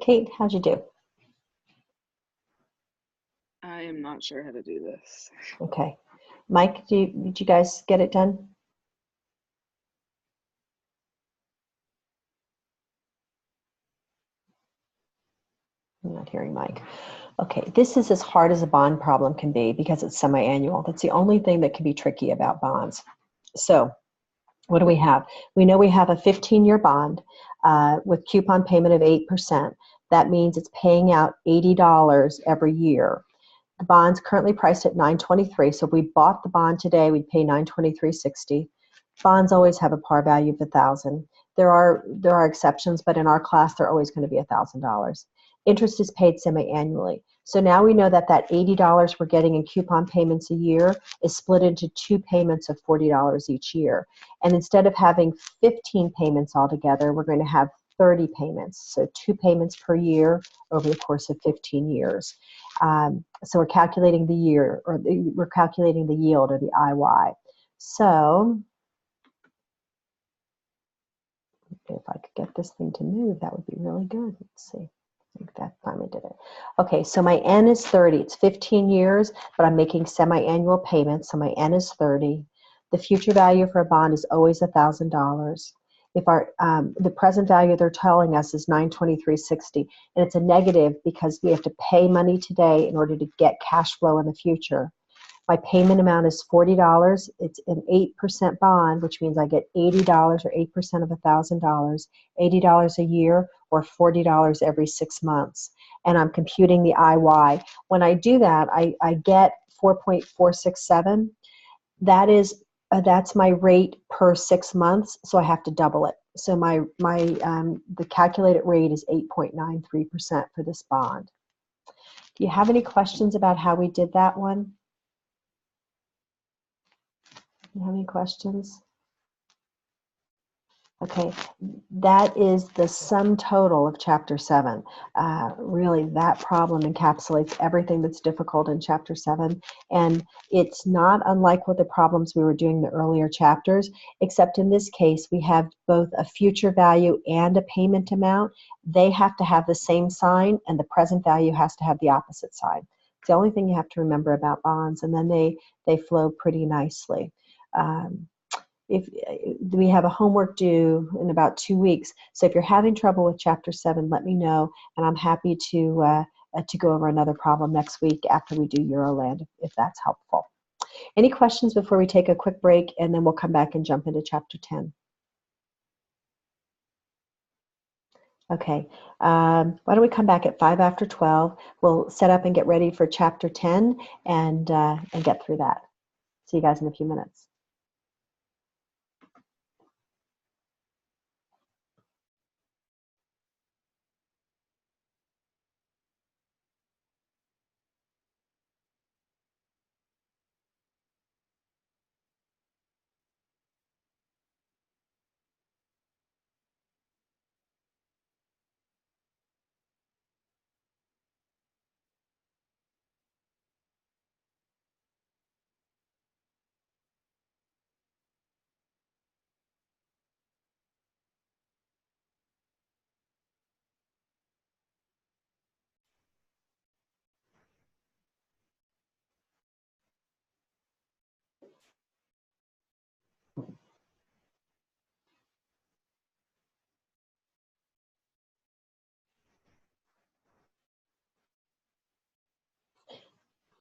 Kate, how'd you do? I am not sure how to do this. Okay. Mike, did you guys get it done? I'm not hearing Mike. Okay, this is as hard as a bond problem can be because it's semi-annual. That's the only thing that can be tricky about bonds. So what do we have? We know we have a 15-year bond with coupon payment of 8%. That means it's paying out $80 every year. The bond's currently priced at $923, so if we bought the bond today, we'd pay $923.60. Bonds always have a par value of $1,000. There are exceptions, but in our class, they're always going to be $1,000. Interest is paid semi-annually. So now we know that that $80 we're getting in coupon payments a year is split into 2 payments of $40 each year. And instead of having 15 payments altogether, we're going to have 30 payments. So 2 payments per year over the course of 15 years. So we're calculating the year, or we're calculating the yield, or the IY. So if I could get this thing to move, that would be really good. Let's see. I think that finally did it. Okay, so my N is 30. It's 15 years, but I'm making semi-annual payments, so my N is 30. The future value for a bond is always $1,000. If our the present value they're telling us is $923.60, and it's a negative because we have to pay money today in order to get cash flow in the future. My payment amount is $40. It's an 8% bond, which means I get $80 or 8% of $1,000, $80 a year, or $40 every 6 months. And I'm computing the IY. When I do that, I get 4.467. That's my rate per 6 months, so I have to double it. So the calculated rate is 8.93% for this bond. Do you have any questions about how we did that one? Do you have any questions? Okay, that is the sum total of Chapter 7. Really, that problem encapsulates everything that's difficult in Chapter 7, and it's not unlike what the problems we were doing in the earlier chapters, except in this case, we have both a future value and a payment amount. They have to have the same sign, and the present value has to have the opposite sign. It's the only thing you have to remember about bonds, and then they flow pretty nicely. If we have a homework due in about 2 weeks, so if you're having trouble with Chapter 7, let me know, and I'm happy to go over another problem next week after we do Euroland, if that's helpful. Any questions before we take a quick break, and then we'll come back and jump into Chapter 10? Okay, why don't we come back at 5 after 12? We'll set up and get ready for Chapter 10 and get through that. See you guys in a few minutes.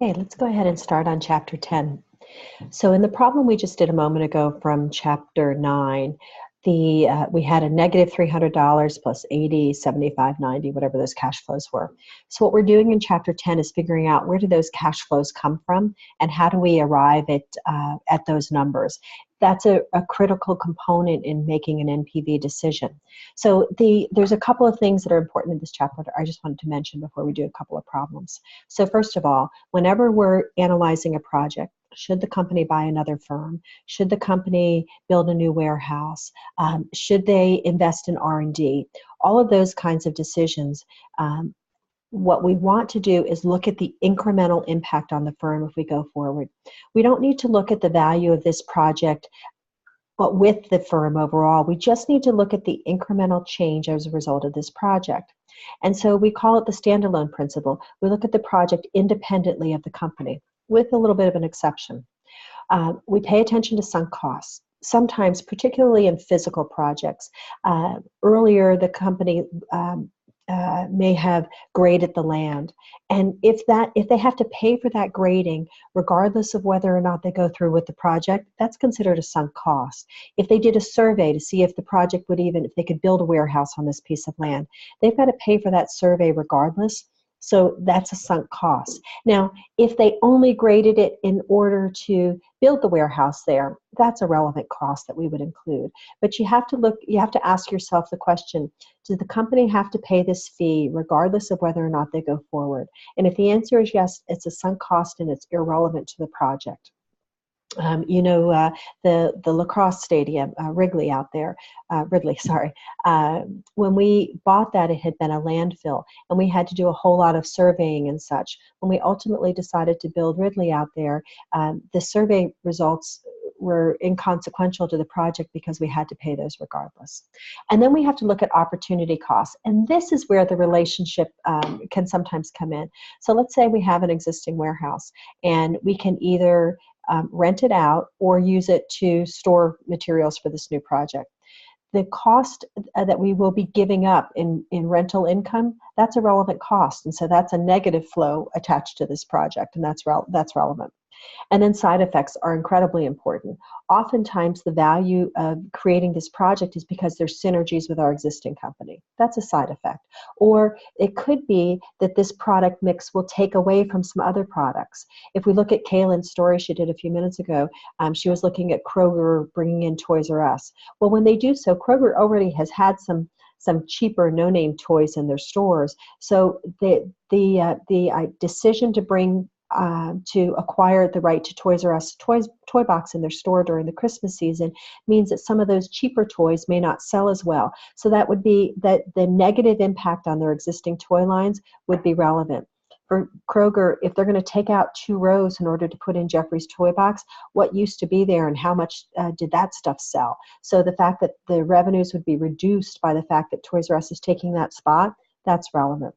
Okay, let's go ahead and start on Chapter 10. So in the problem we just did a moment ago from Chapter 9, we had a negative $300 plus 80, 75, 90, whatever those cash flows were. So what we're doing in Chapter 10 is figuring out where do those cash flows come from and how do we arrive at those numbers. That's a critical component in making an NPV decision. So there's a couple of things that are important in this chapter that I just wanted to mention before we do a couple of problems. So first of all, whenever we're analyzing a project, should the company buy another firm? Should the company build a new warehouse? Should they invest in R&D? All of those kinds of decisions, what we want to do is look at the incremental impact on the firm if we go forward. We don't need to look at the value of this project but with the firm overall. We just need to look at the incremental change as a result of this project. And so we call it the standalone principle. We look at the project independently of the company, with a little bit of an exception. We pay attention to sunk costs. Sometimes, particularly in physical projects, earlier the company may have graded the land, and if they have to pay for that grading, regardless of whether or not they go through with the project, that's considered a sunk cost. If they did a survey to see if the project would if they could build a warehouse on this piece of land, they've got to pay for that survey regardless. So that's a sunk cost. Now, if they only graded it in order to build the warehouse there, that's a relevant cost that we would include. But you have to ask yourself the question, does the company have to pay this fee regardless of whether or not they go forward? And if the answer is yes, it's a sunk cost and it's irrelevant to the project. The lacrosse stadium, Ridley, when we bought that, it had been a landfill, and we had to do a whole lot of surveying and such. When we ultimately decided to build Ridley out there, the survey results were inconsequential to the project because we had to pay those regardless. And then we have to look at opportunity costs, and this is where the relationship can sometimes come in. So let's say we have an existing warehouse, and we can either rent it out or use it to store materials for this new project. The cost that we will be giving up in rental income, that's a relevant cost, and so that's a negative flow attached to this project, and that's relevant. And then side effects are incredibly important. Oftentimes the value of creating this project is because there's synergies with our existing company. That's a side effect. Or it could be that this product mix will take away from some other products. If we look at Kaylin's story she did a few minutes ago, she was looking at Kroger bringing in Toys R Us. Well, when they do so, Kroger already has had some cheaper no-name toys in their stores. So the decision to bring to acquire the right to Toys R Us toy box in their store during the Christmas season means that some of those cheaper toys may not sell as well. So that would be that the negative impact on their existing toy lines would be relevant. For Kroger, if they're going to take out 2 rows in order to put in Jeffrey's toy box, what used to be there and how much did that stuff sell? So the fact that the revenues would be reduced by the fact that Toys R Us is taking that spot, that's relevant.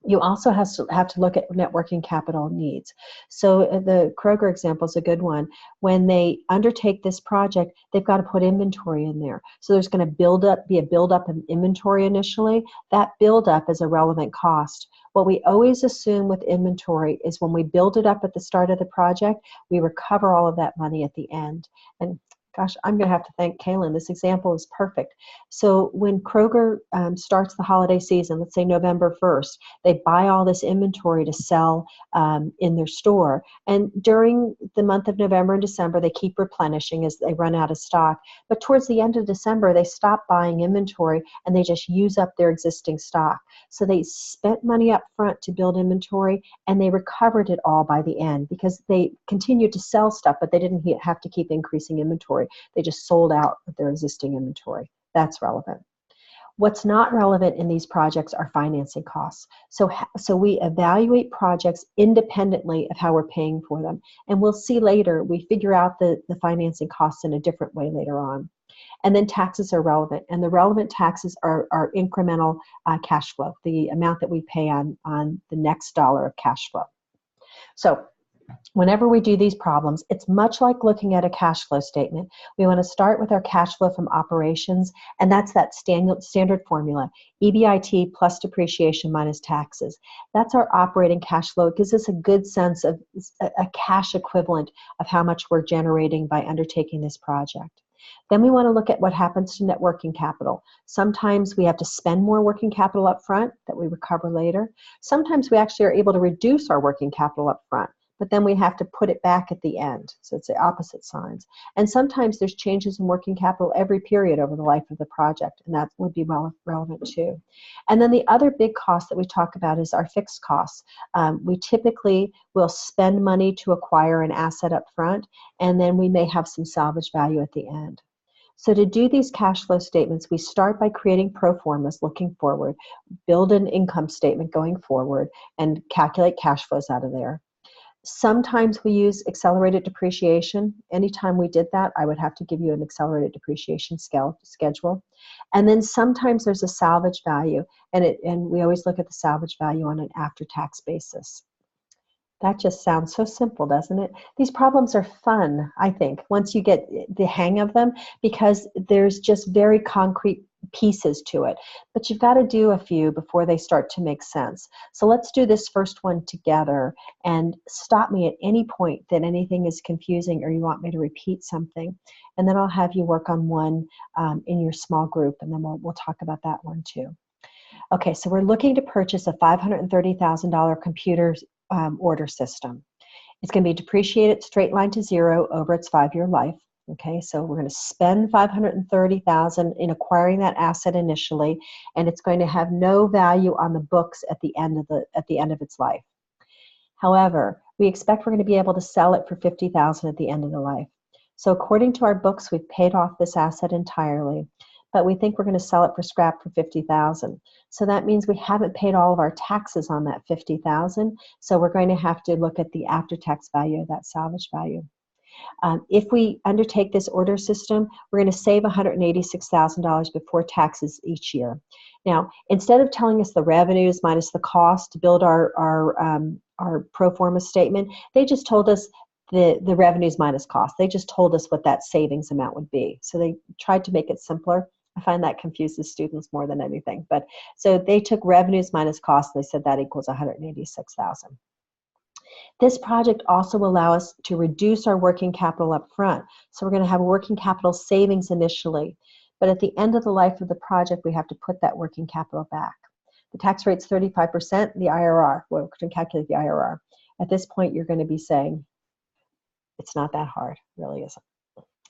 You also have to look at net working capital needs. So the Kroger example is a good one. When they undertake this project, they've got to put inventory in there. So there's going to be a buildup in inventory initially. That buildup is a relevant cost. What we always assume with inventory is when we build it up at the start of the project, we recover all of that money at the end. And gosh, I'm going to have to thank Kaylin. This example is perfect. So when Kroger starts the holiday season, let's say November 1st, they buy all this inventory to sell in their store. And during the month of November and December, they keep replenishing as they run out of stock. But towards the end of December, they stop buying inventory and they just use up their existing stock. So they spent money up front to build inventory and they recovered it all by the end because they continued to sell stuff, but they didn't have to keep increasing inventory. They just sold out of their existing inventory. That's relevant. What's not relevant in these projects are financing costs. So we evaluate projects independently of how we're paying for them. And we'll see later, we figure out the financing costs in a different way later on. And then taxes are relevant. And the relevant taxes are incremental cash flow, the amount that we pay on the next dollar of cash flow. So whenever we do these problems, it's much like looking at a cash flow statement. We want to start with our cash flow from operations, and that's that standard formula, EBIT plus depreciation minus taxes. That's our operating cash flow. It gives us a good sense of a cash equivalent of how much we're generating by undertaking this project. Then we want to look at what happens to net working capital. Sometimes we have to spend more working capital up front that we recover later. Sometimes we actually are able to reduce our working capital up front, but then we have to put it back at the end. So it's the opposite signs. And sometimes there's changes in working capital every period over the life of the project, and that would be relevant too. And then the other big cost that we talk about is our fixed costs. We typically will spend money to acquire an asset up front, and then we may have some salvage value at the end. So to do these cash flow statements, we start by creating pro formas looking forward, build an income statement going forward, and calculate cash flows out of there. Sometimes we use accelerated depreciation. Anytime we did that, I would have to give you an accelerated depreciation schedule. And then sometimes there's a salvage value, and we always look at the salvage value on an after-tax basis. That just sounds so simple, doesn't it? These problems are fun, I think, once you get the hang of them, because there's just very concrete pieces to it. But you've got to do a few before they start to make sense. So let's do this first one together, and stop me at any point that anything is confusing or you want me to repeat something. And then I'll have you work on one in your small group, and then we'll talk about that one too. Okay, so we're looking to purchase a $530,000 computer order system. It's going to be depreciated straight line to zero over its 5-year life. Okay, so we're going to spend $530,000 in acquiring that asset initially, and it's going to have no value on the books at the end of its life. However, we expect we're going to be able to sell it for $50,000 at the end of the life. So according to our books, we've paid off this asset entirely, but we think we're going to sell it for scrap for $50,000. So that means we haven't paid all of our taxes on that $50,000. So we're going to have to look at the after-tax value of that salvage value. If we undertake this order system, we're going to save $186,000 before taxes each year. Now, instead of telling us the revenues minus the cost to build our pro forma statement, they just told us the revenues minus cost. They just told us what that savings amount would be. So they tried to make it simpler. I find that confuses students more than anything. So they took revenues minus cost, and they said that equals $186,000. This project also will allow us to reduce our working capital up front. So we're going to have working capital savings initially. But at the end of the life of the project, we have to put that working capital back. The tax rate's 35%, the IRR, we're going to calculate the IRR. At this point, you're going to be saying, it's not that hard, really isn't.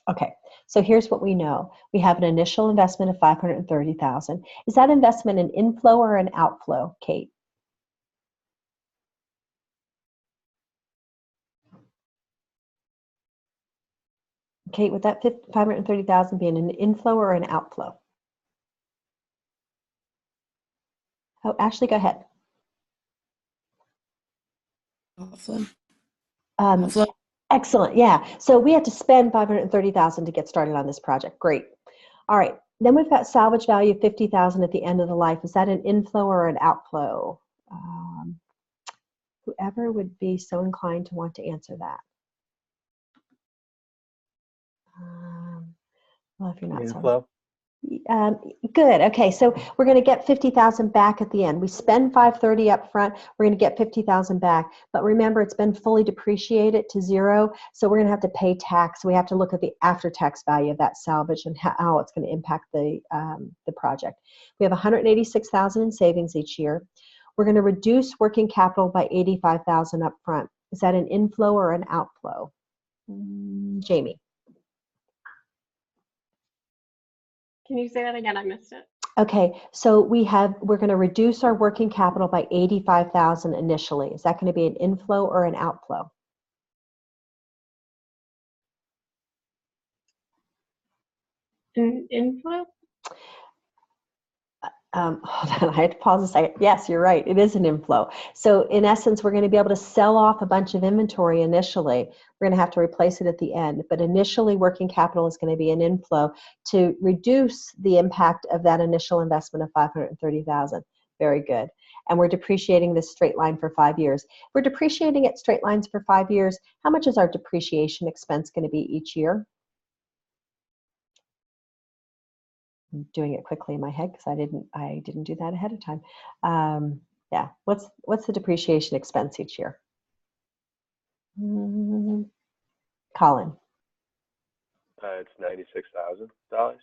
Okay, so here's what we know. We have an initial investment of $530,000. Is that investment an inflow or an outflow, Kate? Kate, would that $530,000 be an inflow or an outflow? Oh, Ashley, go ahead. Outflow. Outflow. Excellent, yeah. So we had to spend $530,000 to get started on this project. Great. All right, then we've got salvage value of $50,000 at the end of the life. Is that an inflow or an outflow? Whoever would be so inclined to want to answer that. Well, if you're not Inflow. Good. Okay, so we're going to get $50,000 back at the end. We spend $530,000 up front. We're going to get $50,000 back. But remember, it's been fully depreciated to zero, so we're going to have to pay tax. We have to look at the after-tax value of that salvage and how it's going to impact the project. We have $186,000 in savings each year. We're going to reduce working capital by $85,000 up front. Is that an inflow or an outflow? Jamie. Can you say that again? I missed it. Okay, so we're going to reduce our working capital by $85,000 initially. Is that going to be an inflow or an outflow? An inflow? Hold on, I had to pause a second. Yes, you're right. It is an inflow. So in essence, we're going to be able to sell off a bunch of inventory initially. We're going to have to replace it at the end. But initially, working capital is going to be an inflow to reduce the impact of that initial investment of $530,000. Very good. And we're depreciating this straight line for 5 years. We're depreciating it straight lines for 5 years. How much is our depreciation expense going to be each year? I'm doing it quickly in my head because I didn't do that ahead of time. Yeah, what's the depreciation expense each year? Colin. It's $96,000.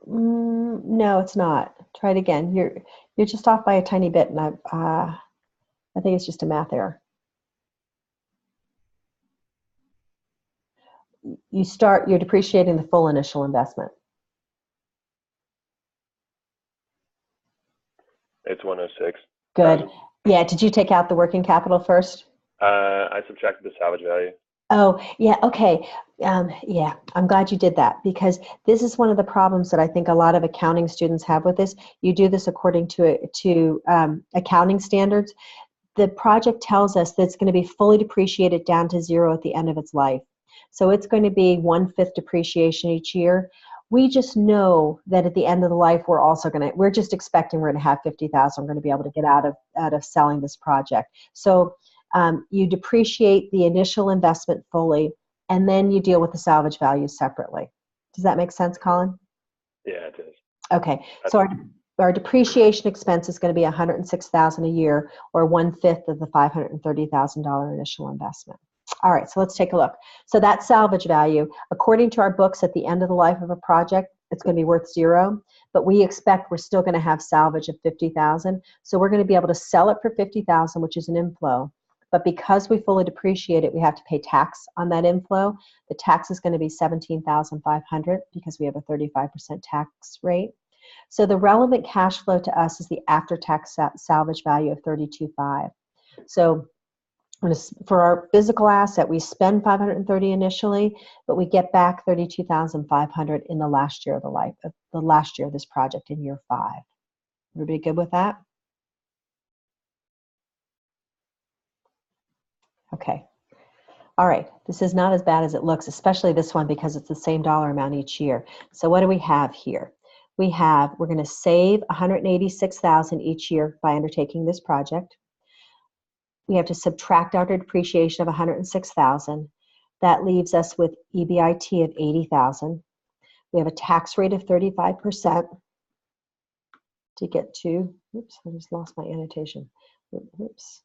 No, it's not. Try it again. You're just off by a tiny bit, and I think it's just a math error. You're depreciating the full initial investment. It's 106. Good. Yeah, did you take out the working capital first? I subtracted the salvage value. Oh, yeah, okay. Yeah, I'm glad you did that, because this is one of the problems that I think a lot of accounting students have with this. You do this according to accounting standards. The project tells us that it's going to be fully depreciated down to zero at the end of its life. So it's going to be 1/5 depreciation each year. We just know that at the end of the life, we're just expecting we're going to have $50,000. We're going to be able to get out of selling this project. So you depreciate the initial investment fully, and then you deal with the salvage value separately. Does that make sense, Colin? Yeah, it does. Okay, so our depreciation expense is going to be $106,000 a year, or 1/5 of the $530,000 initial investment. All right, so let's take a look. So that salvage value, according to our books, at the end of the life of a project, it's going to be worth zero, but we expect we're still going to have salvage of $50,000. So we're going to be able to sell it for $50,000, which is an inflow. But because we fully depreciate it, we have to pay tax on that inflow. The tax is going to be $17,500 because we have a 35% tax rate. So the relevant cash flow to us is the after-tax salvage value of $32,500. So for our physical asset, we spend $530,000 initially, but we get back $32,500 in the last year of the last year of this project, in year 5. Everybody good with that? Okay. All right. This is not as bad as it looks, especially this one, because it's the same dollar amount each year. So what do we have here? We're going to save $186,000 each year by undertaking this project. We have to subtract out our depreciation of $106,000. That leaves us with EBIT of $80,000. We have a tax rate of 35% to get to, oops, I just lost my annotation. Oops.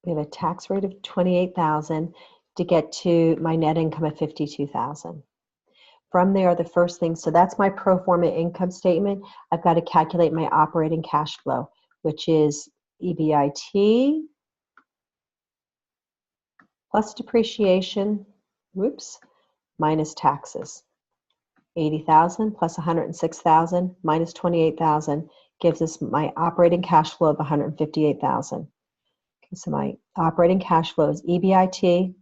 We have a tax rate of 28,000 to get to my net income of 52,000. From there, the first thing, so that's my pro forma income statement. I've got to calculate my operating cash flow, which is EBIT plus depreciation, minus taxes. 80,000 plus 106,000 minus 28,000 gives us my operating cash flow of 158,000. Okay, so my operating cash flow is EBIT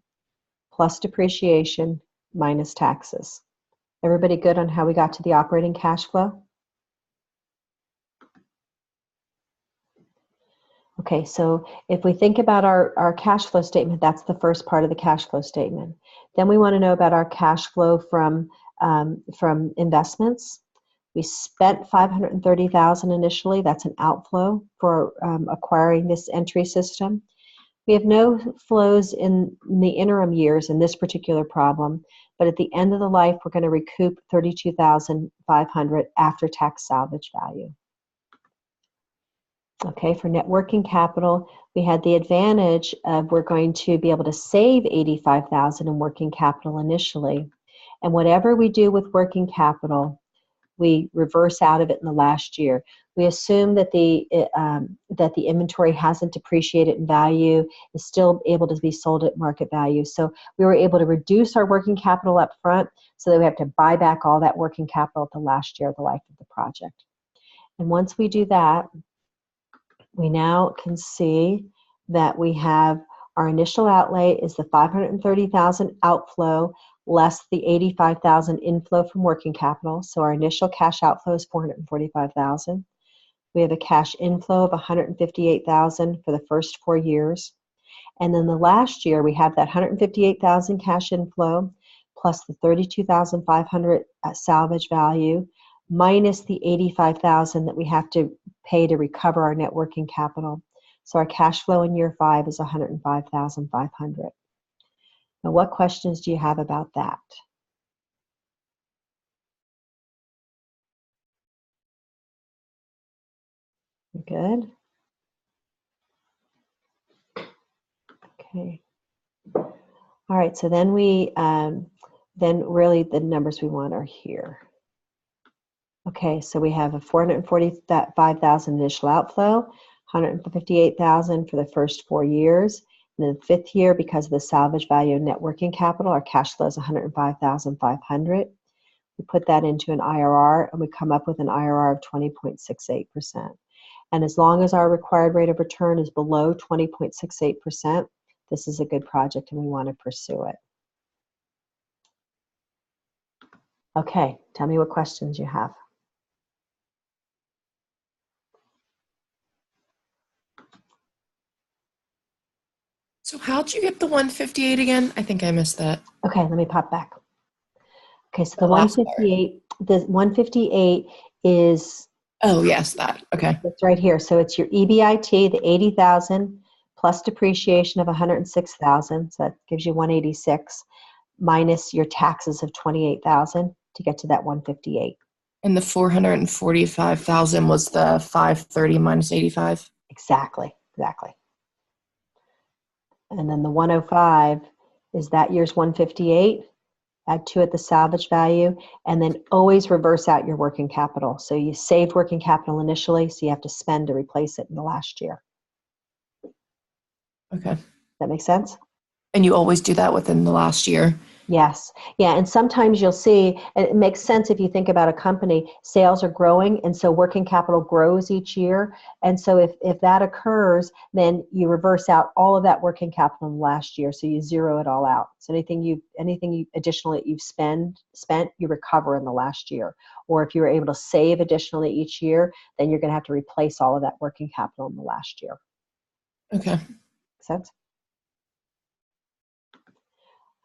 plus depreciation minus taxes. Everybody good on how we got to the operating cash flow? Okay, so if we think about our cash flow statement, that's the first part of the cash flow statement. Then we want to know about our cash flow from investments. We spent $530,000 initially. That's an outflow for acquiring this entry system. We have no flows in the interim years in this particular problem, but at the end of the life, we're going to recoup $32,500 after tax salvage value. Okay, for net working capital, we had the advantage of we're going to be able to save $85,000 in working capital initially. And whatever we do with working capital, we reverse out of it in the last year. We assume that the inventory hasn't depreciated in value, is still able to be sold at market value. So we were able to reduce our working capital up front so that we have to buy back all that working capital at the last year of the life of the project. And once we do that, we now can see that we have our initial outlay is the $530,000 outflow less the $85,000 inflow from working capital. So our initial cash outflow is $445,000. We have a cash inflow of $158,000 for the first 4 years. And then the last year, we have that $158,000 cash inflow plus the $32,500 salvage value minus the $85,000 that we have to pay to recover our net working capital. So our cash flow in year 5 is $105,500. Now, what questions do you have about that? Good. Okay. All right. So then then really the numbers we want are here. Okay. So we have a $445,000 initial outflow, $158,000 for the first 4 years. And in the 5th year, because of the salvage value of net working capital, our cash flow is $105,500. We put that into an IRR, and we come up with an IRR of 20.68%. And as long as our required rate of return is below 20.68%, this is a good project, and we want to pursue it. Okay, tell me what questions you have. So how'd you get the 158 again? I think I missed that. Okay, let me pop back. Okay, so the last 158 is... Oh, yes, that. Okay. It's right here. So it's your EBIT, the 80,000 plus depreciation of 106,000. So that gives you 186 minus your taxes of 28,000 to get to that 158. And the 445,000 was the 530 minus 85? Exactly. And then the 105 is that year's 158. Add to it the salvage value, and then always reverse out your working capital. So you saved working capital initially, so you have to spend to replace it in the last year. Okay. That make sense? And you always do that within the last year? Yes. Yeah, and sometimes you'll see, and it makes sense if you think about a company, sales are growing, and so working capital grows each year. And so if that occurs, then you reverse out all of that working capital in the last year, so you zero it all out. So anything you additionally you've spent, you recover in the last year. Or if you were able to save additionally each year, then you're going to have to replace all of that working capital in the last year. Okay. Make sense?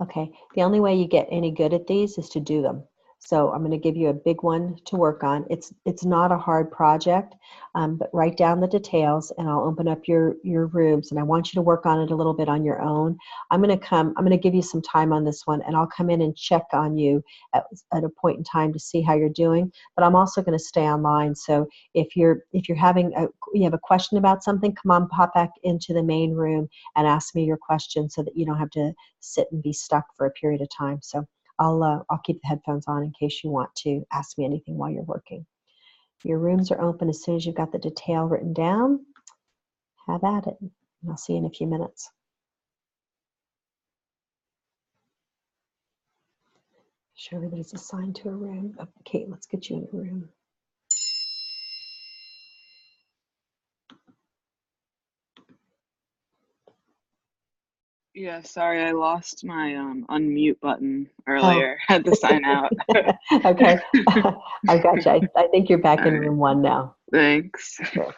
Okay, the only way you get any good at these is to do them. So I'm going to give you a big one to work on. It's not a hard project, but write down the details, and I'll open up your rooms, and I want you to work on it a little bit on your own. I'm going to give you some time on this one, and I'll come in and check on you at a point in time to see how you're doing. But I'm also going to stay online. So if you have a question about something, come on, pop back into the main room and ask me your question so that you don't have to sit and be stuck for a period of time. So I'll keep the headphones on in case you want to ask me anything while you're working. Your rooms are open as soon as you've got the detail written down. Have at it. And I'll see you in a few minutes. Sure, everybody's assigned to a room. Okay, let's get you in a room. Yeah, sorry, I lost my unmute button earlier. Had to sign out. Okay, I've got you. I think you're back in room 1 now. Thanks. Sure.